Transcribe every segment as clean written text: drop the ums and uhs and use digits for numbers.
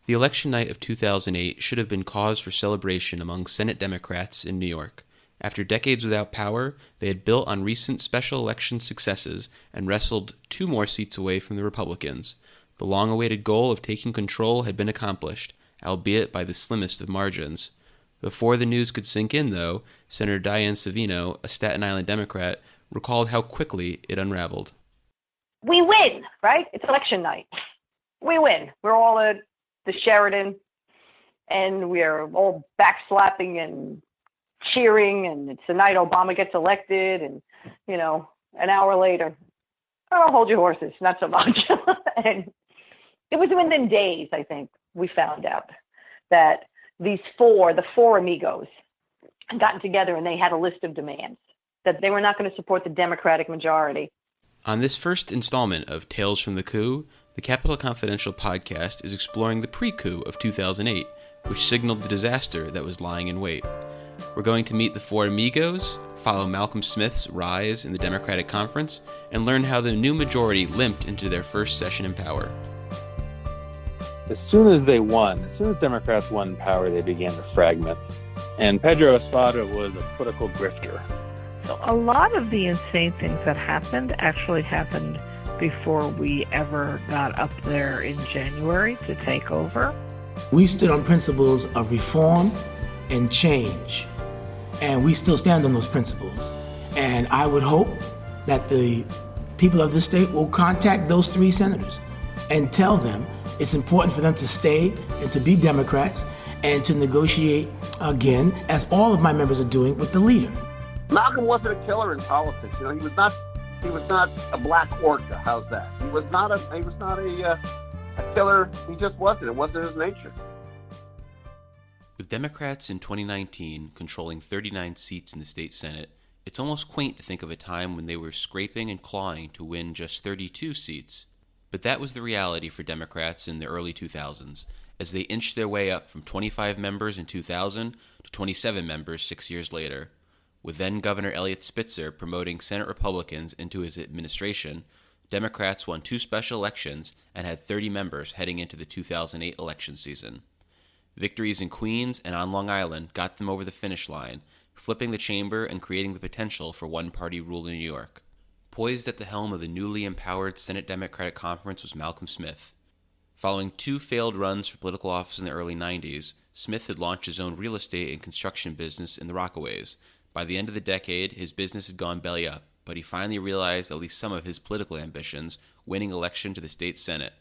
The election night of 2008 should have been cause for celebration among Senate Democrats in New York. After decades without power, they had built on recent special election successes and wrestled 2 more seats away from the Republicans. The long-awaited goal of taking control had been accomplished, albeit by the slimmest of margins. Before the news could sink in, though, Senator Dianne Savino, a Staten Island Democrat, recalled how quickly it unraveled. We win, right? It's election night. We win. We're all at the Sheridan, and we're all backslapping and cheering, and it's the night Obama gets elected, and, an hour later, oh, hold your horses, not so much. And it was within days, I think, we found out that the four Amigos, had gotten together and they had a list of demands, that they were not going to support the Democratic majority. On this first installment of Tales from the Coup, the Capitol Confidential podcast is exploring the pre-coup of 2008, which signaled the disaster that was lying in wait. We're going to meet the 4 Amigos, follow Malcolm Smith's rise in the Democratic Conference, and learn how the new majority limped into their first session in power. As soon as Democrats won power, they began to fragment. And Pedro Espada was a political grifter. So a lot of the insane things that happened actually happened before we ever got up there in January to take over. We stood on principles of reform and change, and we still stand on those principles. And I would hope that the people of this state will contact those 3 senators and tell them it's important for them to stay and to be Democrats and to negotiate again, as all of my members are doing, with the leader. Malcolm wasn't a killer in politics. He was not a black orca. How's that? He was not a killer. He just wasn't. It wasn't his nature. With Democrats in 2019 controlling 39 seats in the state Senate, it's almost quaint to think of a time when they were scraping and clawing to win just 32 seats. But that was the reality for Democrats in the early 2000s, as they inched their way up from 25 members in 2000 to 27 members 6 years later. With then-Governor Eliot Spitzer promoting Senate Republicans into his administration, Democrats won 2 special elections and had 30 members heading into the 2008 election season. Victories in Queens and on Long Island got them over the finish line, flipping the chamber and creating the potential for one-party rule in New York. Poised at the helm of the newly empowered Senate Democratic Conference was Malcolm Smith. Following 2 failed runs for political office in the early 90s, Smith had launched his own real estate and construction business in the Rockaways. By the end of the decade, his business had gone belly up, but he finally realized at least some of his political ambitions, winning election to the state Senate.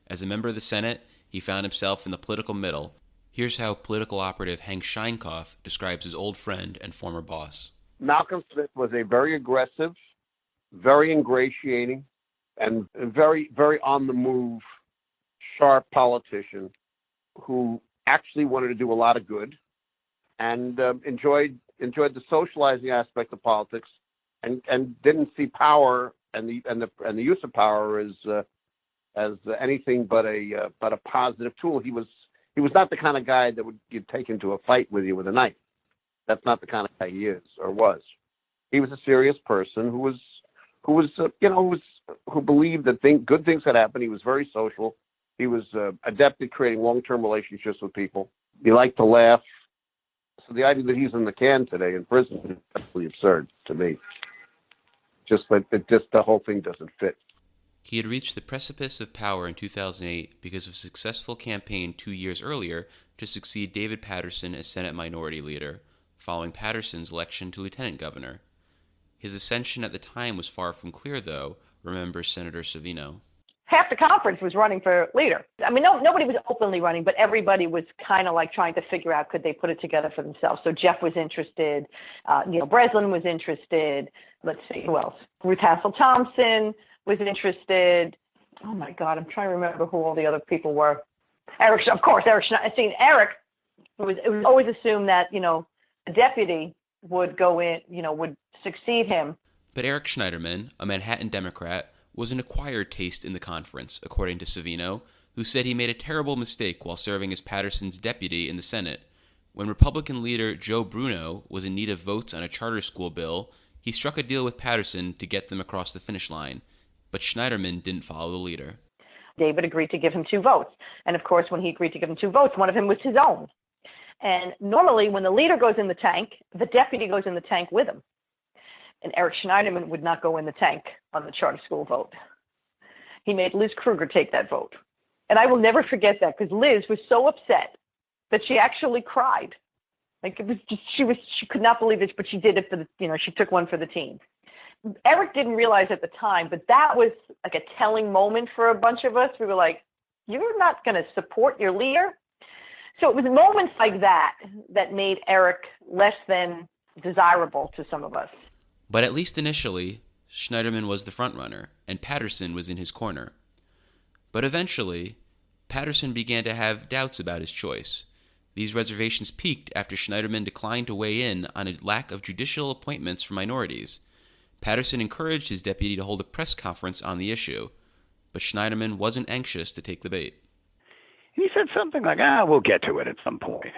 As a member of the Senate, he found himself in the political middle. Here's how political operative Hank Scheinkoff describes his old friend and former boss. Malcolm Smith was a very aggressive, very ingratiating, and very, very on-the-move, sharp politician who actually wanted to do a lot of good and enjoyed the socializing aspect of politics, and didn't see power and the use of power as anything but a positive tool. He was not the kind of guy that you'd take into a fight with you with a knife. That's not the kind of guy he is or was. He was a serious person who believed that good things had happened. He was very social. He was adept at creating long-term relationships with people. He liked to laugh. So the idea that he's in the can today in prison is absolutely absurd to me. The whole thing doesn't fit. He had reached the precipice of power in 2008 because of a successful campaign 2 years earlier to succeed David Paterson as Senate Minority Leader, following Paterson's election to Lieutenant Governor. His ascension at the time was far from clear, though, remembers Senator Savino. Half the conference was running for leader. I mean, nobody was openly running, but everybody was kind of like trying to figure out, could they put it together for themselves? So Jeff was interested. Neil Breslin was interested. Let's see, who else? Ruth Hassel Thompson was interested. Oh, my God, I'm trying to remember who all the other people were. Eric Schneiderman. Eric, it was always assumed that, a deputy would go in, would succeed him. But Eric Schneiderman, a Manhattan Democrat, was an acquired taste in the conference, according to Savino, who said he made a terrible mistake while serving as Paterson's deputy in the Senate. When Republican leader Joe Bruno was in need of votes on a charter school bill, he struck a deal with Paterson to get them across the finish line. But Schneiderman didn't follow the leader. David agreed to give him 2 votes. And of course, when he agreed to give him 2 votes, one of them was his own. And normally when the leader goes in the tank, the deputy goes in the tank with him. And Eric Schneiderman would not go in the tank on the charter school vote. He made Liz Kruger take that vote. And I will never forget that, because Liz was so upset that she actually cried. Like, it was just, she could not believe it, but she did it for she took one for the team. Eric didn't realize at the time, but that was like a telling moment for a bunch of us. We were like, you're not going to support your leader? So it was moments like that that made Eric less than desirable to some of us. But at least initially, Schneiderman was the frontrunner, and Patterson was in his corner. But eventually, Patterson began to have doubts about his choice. These reservations peaked after Schneiderman declined to weigh in on a lack of judicial appointments for minorities. Patterson encouraged his deputy to hold a press conference on the issue, but Schneiderman wasn't anxious to take the bait. He said something like, we'll get to it at some point.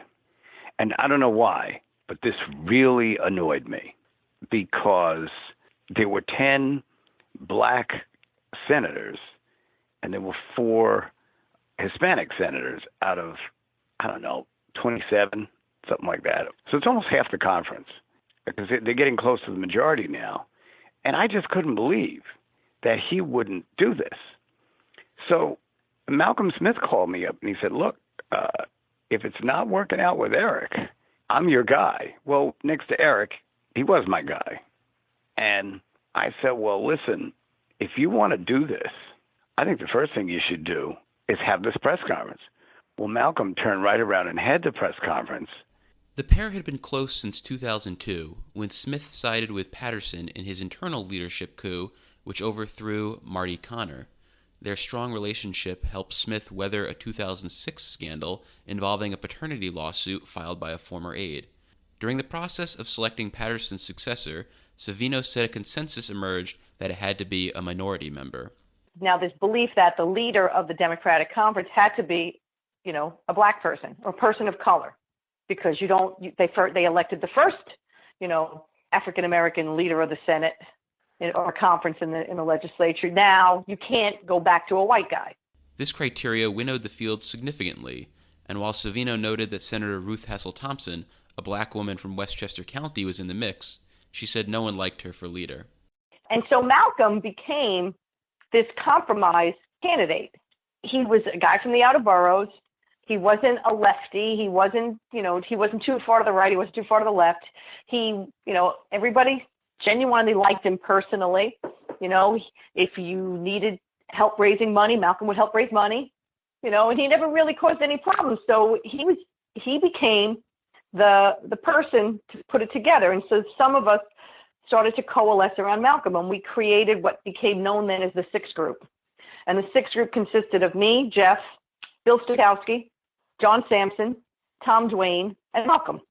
And I don't know why, but this really annoyed me, because there were 10 black senators and there were 4 Hispanic senators out of, 27, something like that. So it's almost half the conference, because they're getting close to the majority now. And I just couldn't believe that he wouldn't do this. So Malcolm Smith called me up and he said, look, if it's not working out with Eric, I'm your guy. Well, next to Eric, he was my guy. And I said, well, listen, if you want to do this, I think the first thing you should do is have this press conference. Well, Malcolm turned right around and had the press conference. The pair had been close since 2002, when Smith sided with Patterson in his internal leadership coup, which overthrew Marty Connor. Their strong relationship helped Smith weather a 2006 scandal involving a paternity lawsuit filed by a former aide. During the process of selecting Patterson's successor, Savino said a consensus emerged that it had to be a minority member. Now, this belief that the leader of the Democratic Conference had to be, a black person or a person of color, because they elected the first, African-American leader of the Senate or conference in the legislature. Now you can't go back to a white guy. This criteria winnowed the field significantly, and while Savino noted that Senator Ruth Hassel Thompson, a black woman from Westchester County, was in the mix, she said no one liked her for leader. And so Malcolm became this compromise candidate. He was a guy from the outer boroughs. He wasn't a lefty. He wasn't too far to the right. He wasn't too far to the left. Everybody genuinely liked him personally. If you needed help raising money, Malcolm would help raise money, and he never really caused any problems. So he became the person to put it together. And so some of us started to coalesce around Malcolm, and we created what became known then as the Six Group. And the Six Group consisted of me, Jeff, Bill Stokowski, John Sampson, Tom Duane, and Malcolm.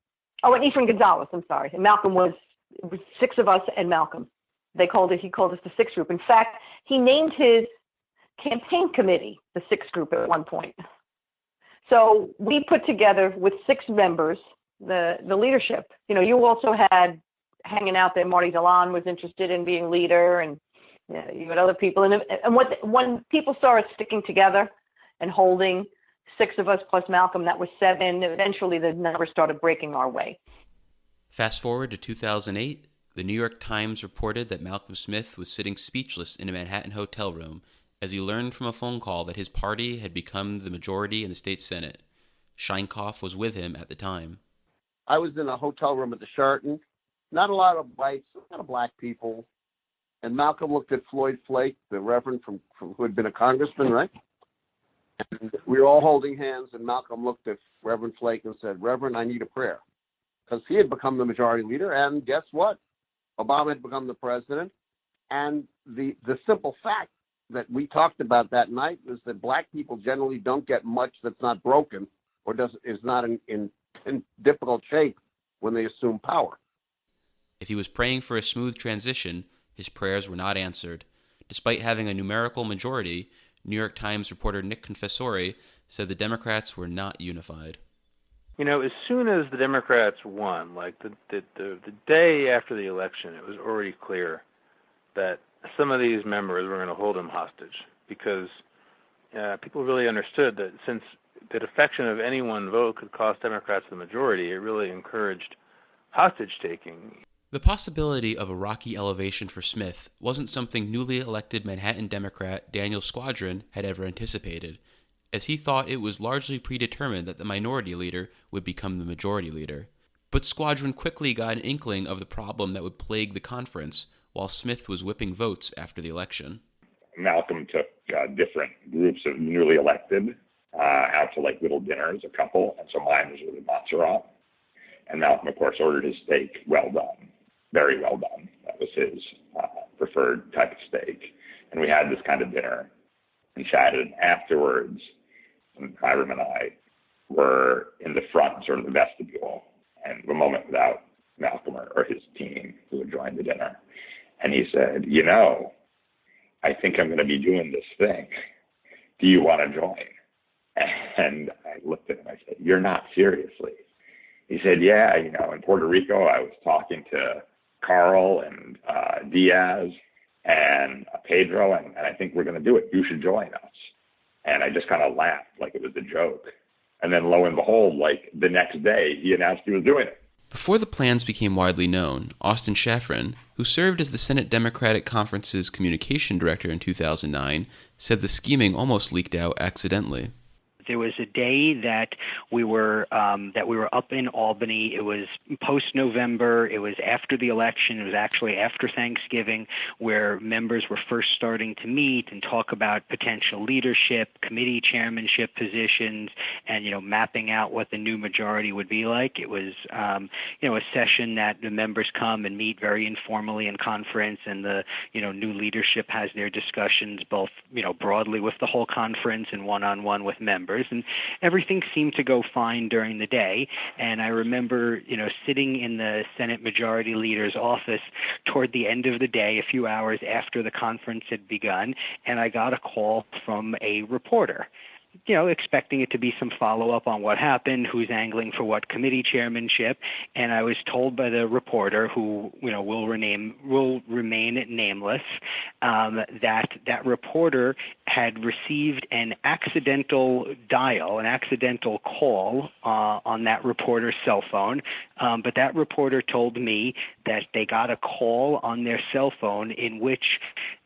Oh, and Ephraim Gonzalez, I'm sorry. And Malcolm it was 6 of us and Malcolm. He called us the Six Group. In fact, he named his campaign committee the Six Group at one point. So we put together with 6 members the leadership. You also had hanging out there, Marty Delan was interested in being leader, and you had other people. And when people saw us sticking together and holding 6 of us plus Malcolm, that was 7. Eventually, the numbers started breaking our way. Fast forward to 2008, the New York Times reported that Malcolm Smith was sitting speechless in a Manhattan hotel room as he learned from a phone call that his party had become the majority in the state Senate. Scheinkoff was with him at the time. I was in a hotel room at the Sheraton. Not a lot of whites, a lot of black people. And Malcolm looked at Floyd Flake, the reverend from who had been a congressman, right? And we were all holding hands, and Malcolm looked at Reverend Flake and said, Reverend, I need a prayer. Because he had become the majority leader, and guess what? Obama had become the president. And the simple fact that we talked about that night was that black people generally don't get much that's not broken or is not in difficult shape when they assume power. If he was praying for a smooth transition, his prayers were not answered. Despite having a numerical majority, New York Times reporter Nick Confessore said the Democrats were not unified. As soon as the Democrats won, like the day after the election, it was already clear that some of these members were going to hold him hostage, because people really understood that since the defection of any one vote could cost Democrats the majority, it really encouraged hostage-taking. The possibility of a rocky elevation for Smith wasn't something newly elected Manhattan Democrat Daniel Squadron had ever anticipated, as he thought it was largely predetermined that the minority leader would become the majority leader. But Squadron quickly got an inkling of the problem that would plague the conference while Smith was whipping votes after the election. Malcolm took different groups of newly elected out to like little dinners, a couple, and so mine was with a Montserrat. And Malcolm, of course, ordered his steak well done, very well done. That was his preferred type of steak. And we had this kind of dinner and chatted. Afterwards, Hiram and I were in the front, sort of the vestibule, and a moment without Malcolm or his team who had joined the dinner. And he said, you know, I think I'm going to be doing this thing. Do you want to join? And I looked at him and I said, you're not seriously. He said, yeah, you know, in Puerto Rico, I was talking to Carl and Diaz and Pedro, and I think we're going to do it. You should join us. And I just kind of laughed like it was a joke. And then lo and behold, like the next day, he announced he was doing it. Before the plans became widely known, Austin Shafran, who served as the Senate Democratic Conference's communication director in 2009, said the scheming almost leaked out accidentally. There was a day that we were up in Albany. It was post-November. It was after the election. It was actually after Thanksgiving, where members were first starting to meet and talk about potential leadership, committee chairmanship positions, and mapping out what the new majority would be like. It was a session that the members come and meet very informally in conference, and the new leadership has their discussions both broadly with the whole conference and one-on-one with members. And everything seemed to go fine during the day. And I remember, sitting in the Senate Majority Leader's office toward the end of the day, a few hours after the conference had begun, and I got a call from a reporter, expecting it to be some follow-up on what happened, who's angling for what committee chairmanship. And I was told by the reporter, who will remain nameless, that reporter had received an accidental call on that reporter's cell phone. But that reporter told me that they got a call on their cell phone in which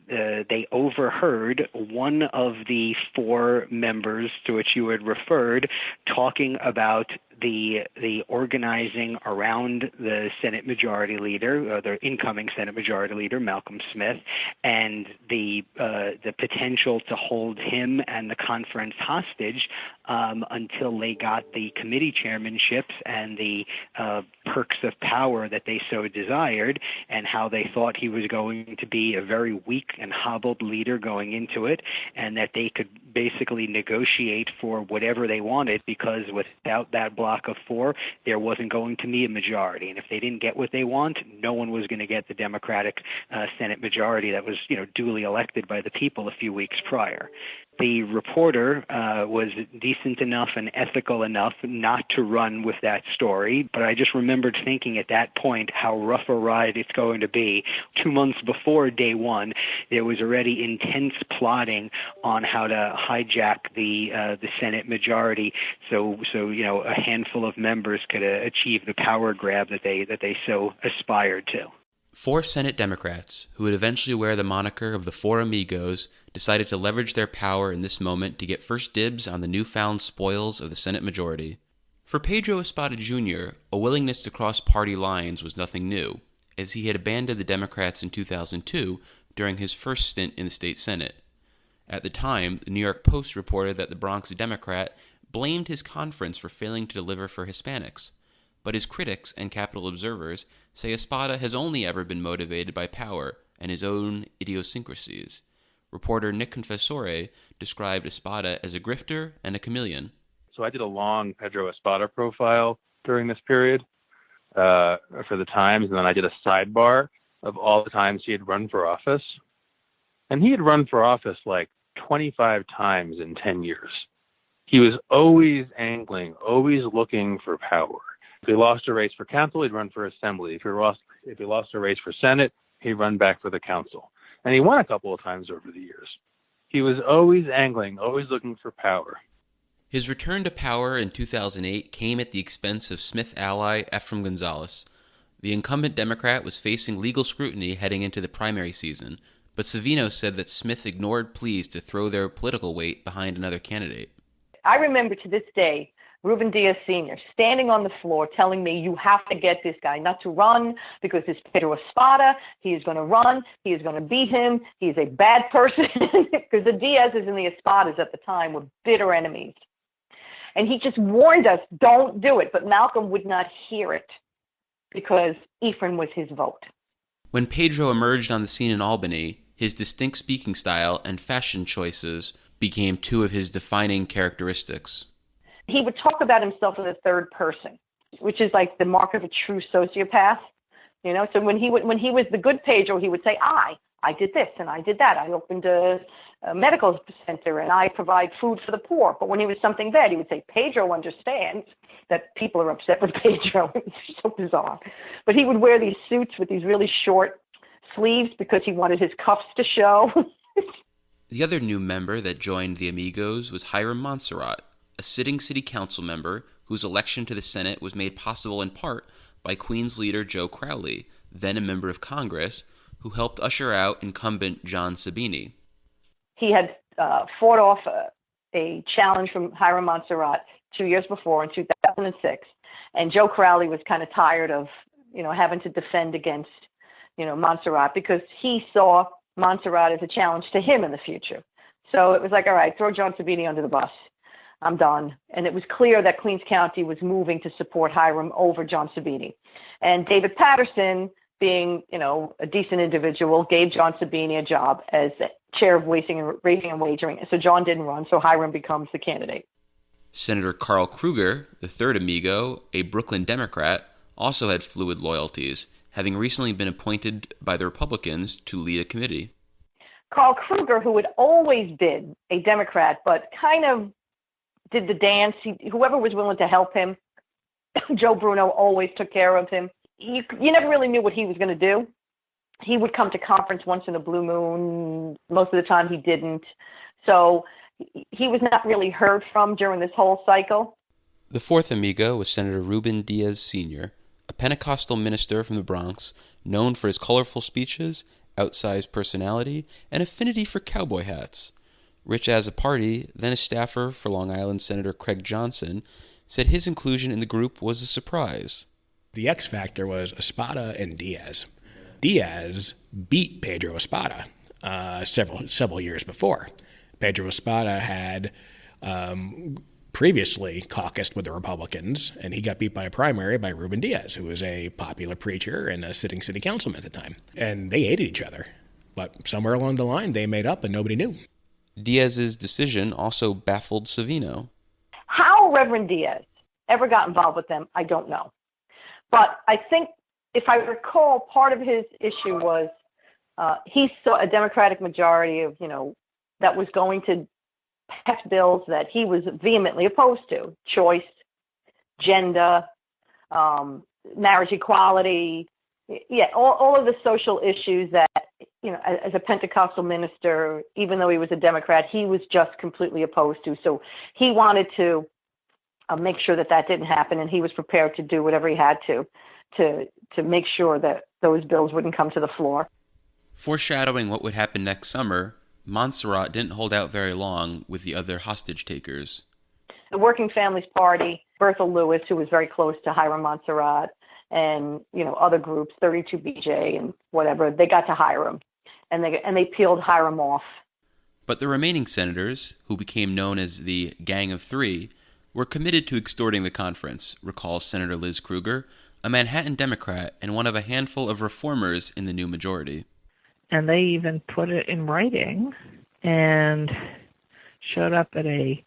they overheard one of the four members to which you had referred talking about the organizing around the Senate Majority Leader, the incoming Senate Majority Leader, Malcolm Smith, and the potential to hold him and the conference hostage until they got the committee chairmanships and the perks of power that they so desired, and how they thought he was going to be a very weak and hobbled leader going into it, and that they could basically negotiate for whatever they wanted, because without that block of four, there wasn't going to be a majority. And if they didn't get what they want, no one was going to get the Democratic Senate majority that was, duly elected by the people a few weeks prior. The reporter was decent enough and ethical enough not to run with that story, but I just remembered thinking at that point how rough a ride it's going to be. 2 months before day one, there was already intense plotting on how to hijack the Senate majority, so a handful of members could achieve the power grab that they so aspired to. 4 Senate Democrats, who would eventually wear the moniker of the Four Amigos, decided to leverage their power in this moment to get first dibs on the newfound spoils of the Senate majority. For Pedro Espada Jr., a willingness to cross party lines was nothing new, as he had abandoned the Democrats in 2002 during his first stint in the state Senate. At the time, the New York Post reported that the Bronx Democrat blamed his conference for failing to deliver for Hispanics. But his critics and Capitol observers say Espada has only ever been motivated by power and his own idiosyncrasies. Reporter Nick Confessore described Espada as a grifter and a chameleon. So I did a long Pedro Espada profile during this period for the Times, and then I did a sidebar of all the times he had run for office. And he had run for office like 25 times in 10 years. He was always angling, always looking for power. If he lost a race for council, he'd run for assembly. If he lost a race for Senate, he'd run back for the council. And he won a couple of times over the years. He was always angling, always looking for power. His return to power in 2008 came at the expense of Smith ally Efraim Gonzalez. The incumbent Democrat was facing legal scrutiny heading into the primary season, but Savino said that Smith ignored pleas to throw their political weight behind another candidate. I remember to this day Ruben Diaz Sr. standing on the floor telling me, you have to get this guy not to run because it's Pedro Espada. He is going to run. He is going to beat him. He is a bad person because the Diazes and the Espadas at the time were bitter enemies. And he just warned us, don't do it. But Malcolm would not hear it because Ephraim was his vote. When Pedro emerged on the scene in Albany, his distinct speaking style and fashion choices became two of his defining characteristics. He would talk about himself in the third person, which is like the mark of a true sociopath. You know, so when he was the good Pedro, he would say, I did this and I did that. I opened a medical center and I provide food for the poor. But when he was something bad, he would say, Pedro understands that people are upset with Pedro. It's so bizarre. But he would wear these suits with these really short sleeves because he wanted his cuffs to show. The other new member that joined the Amigos was Hiram Montserrat, a sitting city council member whose election to the Senate was made possible in part by Queens leader Joe Crowley, then a member of Congress, who helped usher out incumbent John Sabini. He had fought off a challenge from Hiram Montserrat 2 years before in 2006, and Joe Crowley was kind of tired of, having to defend against, Montserrat because he saw Montserrat as a challenge to him in the future. So it was like, all right, throw John Sabini under the bus. I'm done. And it was clear that Queens County was moving to support Hiram over John Sabini. And David Patterson, being, a decent individual, gave John Sabini a job as chair of Racing and Wagering. So John didn't run, so Hiram becomes the candidate. Senator Carl Kruger, the third Amigo, a Brooklyn Democrat, also had fluid loyalties, having recently been appointed by the Republicans to lead a committee. Carl Kruger, who had always been a Democrat, but kind of did the dance, whoever was willing to help him, Joe Bruno always took care of him. You never really knew what he was going to do. He would come to conference once in a blue moon. Most of the time he didn't. So he was not really heard from during this whole cycle. The fourth Amigo was Senator Ruben Diaz Sr., a Pentecostal minister from the Bronx, known for his colorful speeches, outsized personality, and affinity for cowboy hats. Rich as a party, then a staffer for Long Island Senator Craig Johnson, said his inclusion in the group was a surprise. The X factor was Espada and Diaz. Diaz beat Pedro Espada several years before. Pedro Espada had previously caucused with the Republicans, and he got beat by a primary by Ruben Diaz, who was a popular preacher and a sitting city councilman at the time. And they hated each other. But somewhere along the line, they made up and nobody knew. Diaz's decision also baffled Savino. How Reverend Diaz ever got involved with them, I don't know. But I think, if I recall, part of his issue was he saw a Democratic majority of, that was going to pass bills that he was vehemently opposed to: choice, gender, marriage equality, all of the social issues that, as a Pentecostal minister, even though he was a Democrat, he was just completely opposed to. So he wanted to make sure that didn't happen, and he was prepared to do whatever he had to make sure that those bills wouldn't come to the floor. Foreshadowing what would happen next summer, Montserrat didn't hold out very long with the other hostage takers. The Working Families Party, Bertha Lewis, who was very close to Hiram Montserrat, and other groups, 32BJ and whatever, they got to Hiram, and they peeled Hiram off. But the remaining senators, who became known as the Gang of Three, were committed to extorting the conference, recalls Senator Liz Kruger, a Manhattan Democrat and one of a handful of reformers in the new majority. And they even put it in writing and showed up at a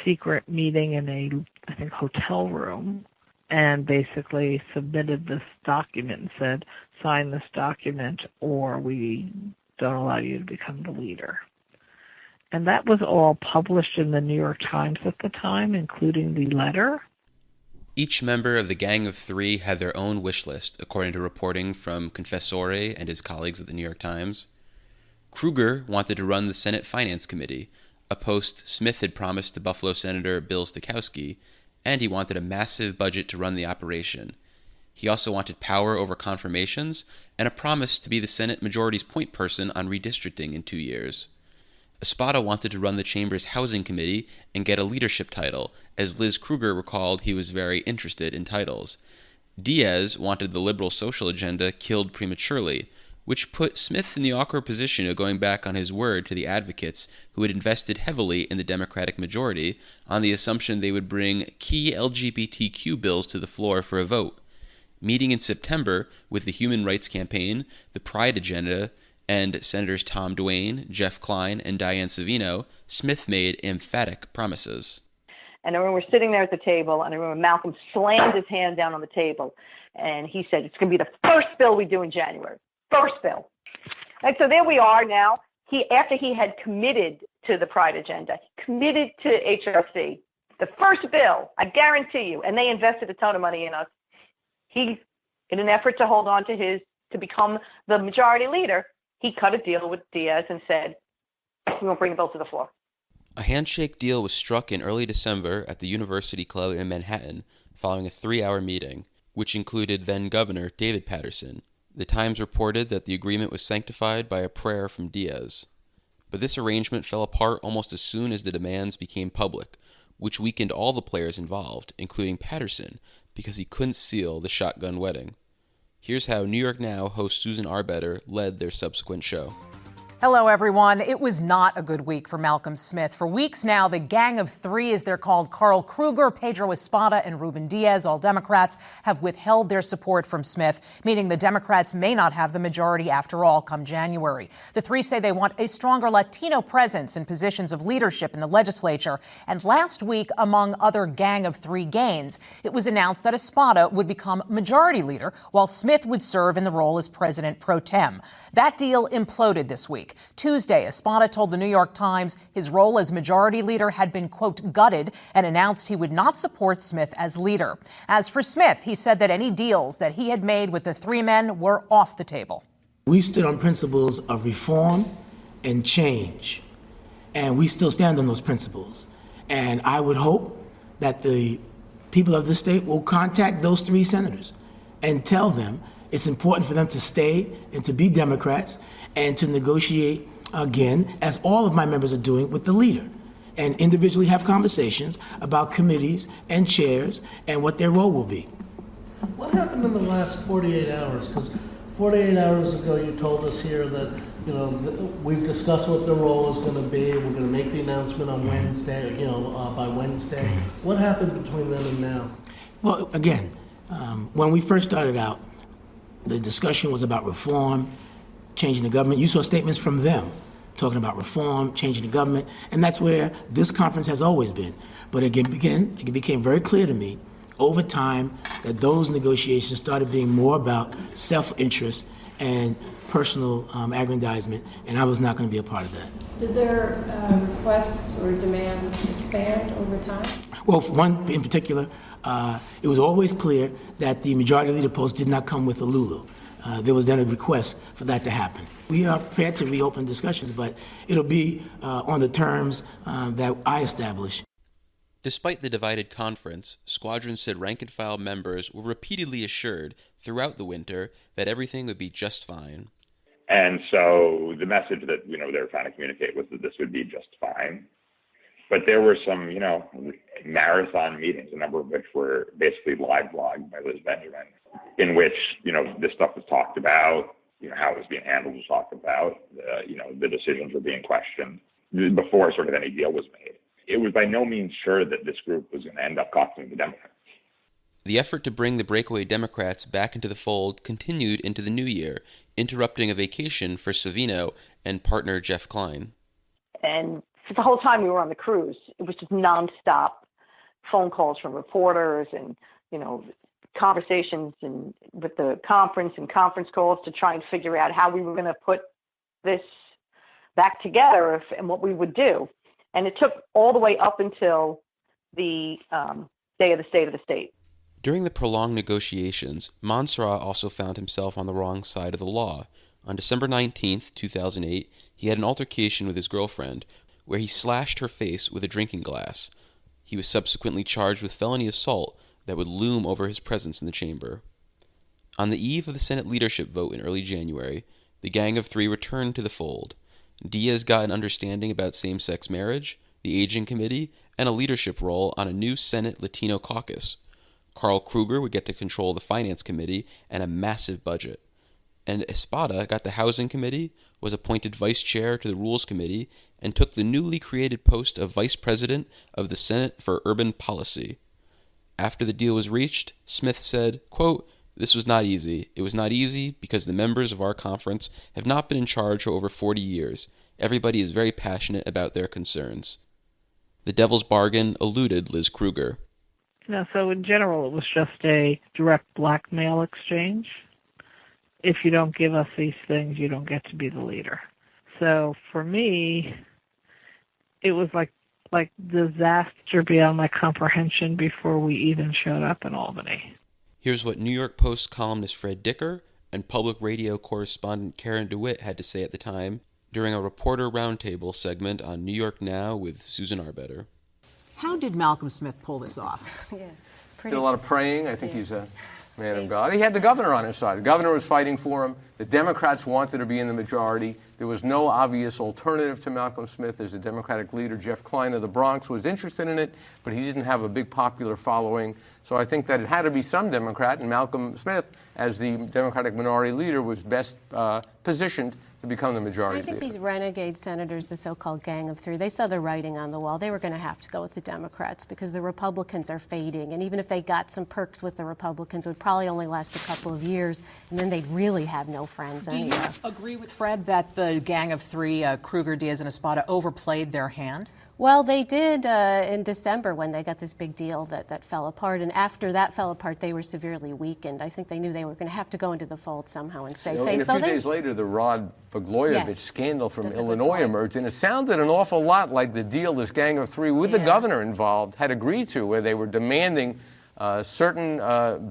secret meeting in a, hotel room, and basically submitted this document and said, sign this document or we don't allow you to become the leader. And that was all published in the New York Times at the time, including the letter. Each member of the Gang of Three had their own wish list, according to reporting from Confessore and his colleagues at the New York Times. Kruger wanted to run the Senate Finance Committee, a post Smith had promised to Buffalo Senator Bill Stokowski, and he wanted a massive budget to run the operation. He also wanted power over confirmations and a promise to be the Senate majority's point person on redistricting in 2 years. Espada wanted to run the chamber's housing committee and get a leadership title, as Liz Kruger recalled he was very interested in titles. Diaz wanted the liberal social agenda killed prematurely, which put Smith in the awkward position of going back on his word to the advocates who had invested heavily in the Democratic majority on the assumption they would bring key LGBTQ bills to the floor for a vote. Meeting in September with the Human Rights Campaign, the Pride Agenda, and Senators Tom Duane, Jeff Klein, and Diane Savino, Smith made emphatic promises. And I remember we're sitting there at the table, and I remember Malcolm slammed his hand down on the table, and he said, it's going to be the first bill we do in January. First bill. And so there we are now. After he had committed to the Pride Agenda, committed to HRC, the first bill, I guarantee you, and they invested a ton of money in us. He, in an effort to hold on to become the majority leader, he cut a deal with Diaz and said, we won't bring the bill to the floor. A handshake deal was struck in early December at the University Club in Manhattan following a 3-hour meeting, which included then-Governor David Paterson. The Times reported that the agreement was sanctified by a prayer from Diaz. But this arrangement fell apart almost as soon as the demands became public, which weakened all the players involved, including Paterson, because he couldn't seal the shotgun wedding. Here's how New York Now host Susan Arbetter led their subsequent show. Hello, everyone. It was not a good week for Malcolm Smith. For weeks now, the Gang of Three, as they're called, Carl Kruger, Pedro Espada, and Ruben Diaz, all Democrats, have withheld their support from Smith, meaning the Democrats may not have the majority after all come January. The three say they want a stronger Latino presence in positions of leadership in the legislature. And last week, among other Gang of Three gains, it was announced that Espada would become majority leader, while Smith would serve in the role as president pro tem. That deal imploded this week. Tuesday, Espada told the New York Times his role as majority leader had been, quote, gutted, and announced he would not support Smith as leader. As for Smith, he said that any deals that he had made with the three men were off the table. We stood on principles of reform and change, and we still stand on those principles. And I would hope that the people of the state will contact those three senators and tell them it's important for them to stay and to be Democrats and to negotiate again, as all of my members are doing, with the leader, and individually have conversations about committees and chairs and what their role will be. What happened in the last 48 hours? Because 48 hours ago you told us here that, you know, we've discussed what the role is going to be. We're going to make the announcement on Wednesday, by Wednesday. What happened between then and now? Well, again, when we first started out, the discussion was about reform, changing the government. You saw statements from them talking about reform, changing the government, and that's where this conference has always been. But it became very clear to me over time that those negotiations started being more about self-interest and personal aggrandizement, and I was not going to be a part of that. Did their requests or demands expand over time? Well, for one in particular, it was always clear that the majority leader post did not come with a Lulu. There was then a request for that to happen. We are prepared to reopen discussions, but it'll be on the terms that I establish. Despite the divided conference, Squadron said rank-and-file members were repeatedly assured throughout the winter that everything would be just fine. And so the message that, they were trying to communicate was that this would be just fine. But there were some, marathon meetings, a number of which were basically live blogged by Liz Benjamin, in which, this stuff was talked about, how it was being handled was talked about, the decisions were being questioned before sort of any deal was made. It was by no means sure that this group was going to end up costing the Democrats. The effort to bring the breakaway Democrats back into the fold continued into the new year, interrupting a vacation for Savino and partner Jeff Klein. And for the whole time we were on the cruise, it was just nonstop phone calls from reporters and, conversations with the conference and conference calls to try and figure out how we were going to put this back together and what we would do. And it took all the way up until the day of the State of the State. During the prolonged negotiations, Montserrat also found himself on the wrong side of the law. On December 19, 2008, he had an altercation with his girlfriend where he slashed her face with a drinking glass. He was subsequently charged with felony assault that would loom over his presence in the chamber. On the eve of the Senate leadership vote in early January, the Gang of Three returned to the fold. Diaz got an understanding about same-sex marriage, the Aging Committee, and a leadership role on a new Senate Latino caucus. Carl Kruger would get to control the Finance Committee and a massive budget. And Espada got the Housing Committee, was appointed vice chair to the Rules Committee, and took the newly created post of vice president of the Senate for Urban Policy. After the deal was reached, Smith said, quote, "This was not easy. It was not easy because the members of our conference have not been in charge for over 40 years. Everybody is very passionate about their concerns." The devil's bargain eluded Liz Kruger. So in general, it was just a direct blackmail exchange. If you don't give us these things, you don't get to be the leader. So for me, it was like disaster beyond my comprehension before we even showed up in Albany. Here's what New York Post columnist Fred Dicker and public radio correspondent Karen DeWitt had to say at the time during a reporter roundtable segment on New York Now with Susan Arbetter. How did Malcolm Smith pull this off? Did a lot of praying. I think he's a man of God. He had the governor on his side. The governor was fighting for him. The Democrats wanted to be in the majority. There was no obvious alternative to Malcolm Smith as a Democratic leader. Jeff Kline of the Bronx was interested in it, but he didn't have a big popular following. So I think that it had to be some Democrat, and Malcolm Smith, as the Democratic minority leader, was best positioned to become the majority leader. I think leader. These renegade senators, the so-called Gang of Three, they saw the writing on the wall. They were going to have to go with the Democrats because the Republicans are fading. And even if they got some perks with the Republicans, it would probably only last a couple of years, and then they'd really have no friends anyway. Do you agree with Fred that the Gang of Three, Kruger, Diaz, and Espada, overplayed their hand? Well, they did in December when they got this big deal that fell apart. And after that fell apart, they were severely weakened. I think they knew they were going to have to go into the fold somehow and save face. And a few days later, the Rod Blagojevich scandal from Illinois emerged. And it sounded an awful lot like the deal this Gang of Three with the governor involved had agreed to, where they were demanding certain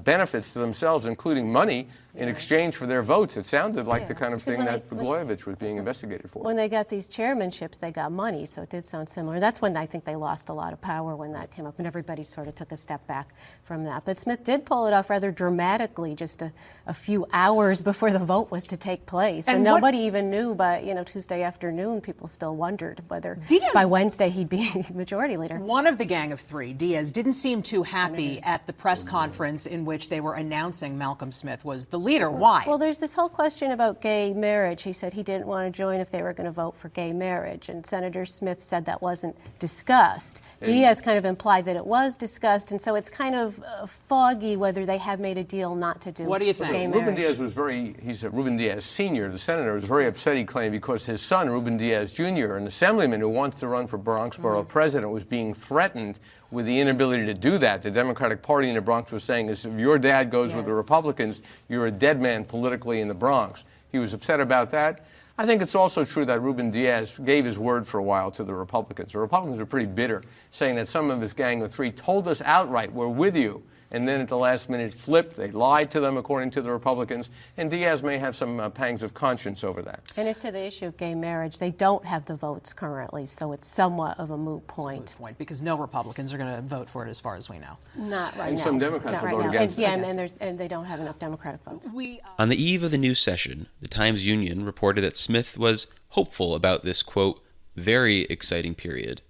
benefits to themselves, including money, in exchange for their votes. It sounded like the kind of thing that Blagojevich was being investigated for. When they got these chairmanships, they got money, so it did sound similar. That's when I think they lost a lot of power when that came up, and everybody sort of took a step back from that. But Smith did pull it off rather dramatically just a few hours before the vote was to take place. And nobody even knew, but Tuesday afternoon, people still wondered whether by Wednesday he'd be majority leader. One of the Gang of Three, Diaz, didn't seem too happy at the press conference in which they were announcing Malcolm Smith was the leader. Why? Well, there's this whole question about gay marriage. He said he didn't want to join if they were going to vote for gay marriage, and Senator Smith said that wasn't discussed. Diaz kind of implied that it was discussed, and so it's kind of foggy whether they have made a deal not to do. What do you think? Gay Ruben marriage. Diaz Ruben Diaz Sr., the senator, was very upset, he claimed, because his son, Ruben Diaz Jr., an assemblyman who wants to run for Bronx Borough president, was being threatened with the inability to do that. The Democratic Party in the Bronx was saying, if your dad goes with the Republicans, you're a dead man politically in the Bronx. He was upset about that. I think it's also true that Ruben Diaz gave his word for a while to the Republicans. The Republicans are pretty bitter, saying that some of his Gang of Three told us outright, we're with you. And then at the last minute flipped. They lied to them, according to the Republicans. And Diaz may have some pangs of conscience over that. And as to the issue of gay marriage, they don't have the votes currently, so it's somewhat of a moot point. Because no Republicans are going to vote for it as far as we know. Not right now. And some Democrats will vote against it. And they don't have enough Democratic votes. On the eve of the new session, the Times-Union reported that Smith was hopeful about this, quote, very exciting period.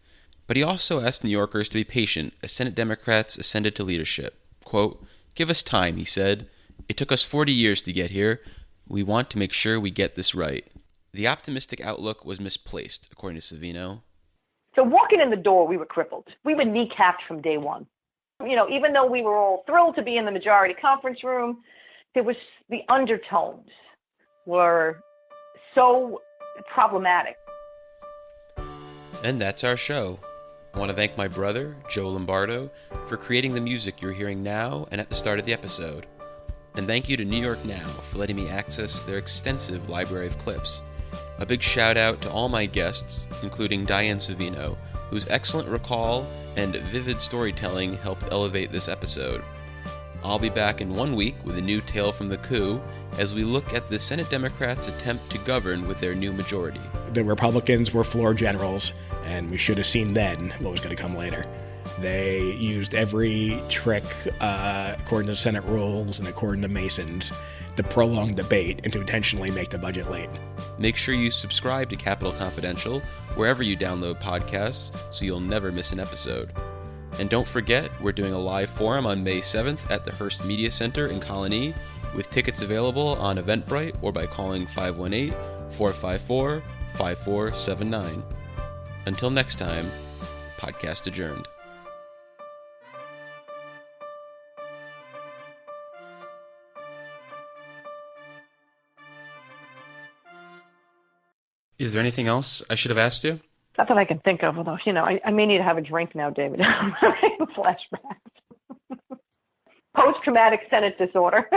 But he also asked New Yorkers to be patient as Senate Democrats ascended to leadership. Quote, give us time, he said. It took us 40 years to get here. We want to make sure we get this right. The optimistic outlook was misplaced, according to Savino. So walking in the door, we were crippled. We were kneecapped from day one. Even though we were all thrilled to be in the majority conference room, there was the undertones were so problematic. And that's our show. I want to thank my brother, Joe Lombardo, for creating the music you're hearing now and at the start of the episode. And thank you to New York Now for letting me access their extensive library of clips. A big shout out to all my guests, including Diane Savino, whose excellent recall and vivid storytelling helped elevate this episode. I'll be back in 1 week with a new tale from the coup as we look at the Senate Democrats' attempt to govern with their new majority. The Republicans were floor generals, and we should have seen then what was going to come later. They used every trick, according to Senate rules and according to Masons, to prolong debate and to intentionally make the budget late. Make sure you subscribe to Capitol Confidential wherever you download podcasts so you'll never miss an episode. And don't forget, we're doing a live forum on May 7th at the Hearst Media Center in Colony, with tickets available on Eventbrite or by calling 518-454-5479. Until next time, podcast adjourned. Is there anything else I should have asked you? Not that I can think of, although, I may need to have a drink now, David. I'm having flashbacks. Post-traumatic Senate disorder.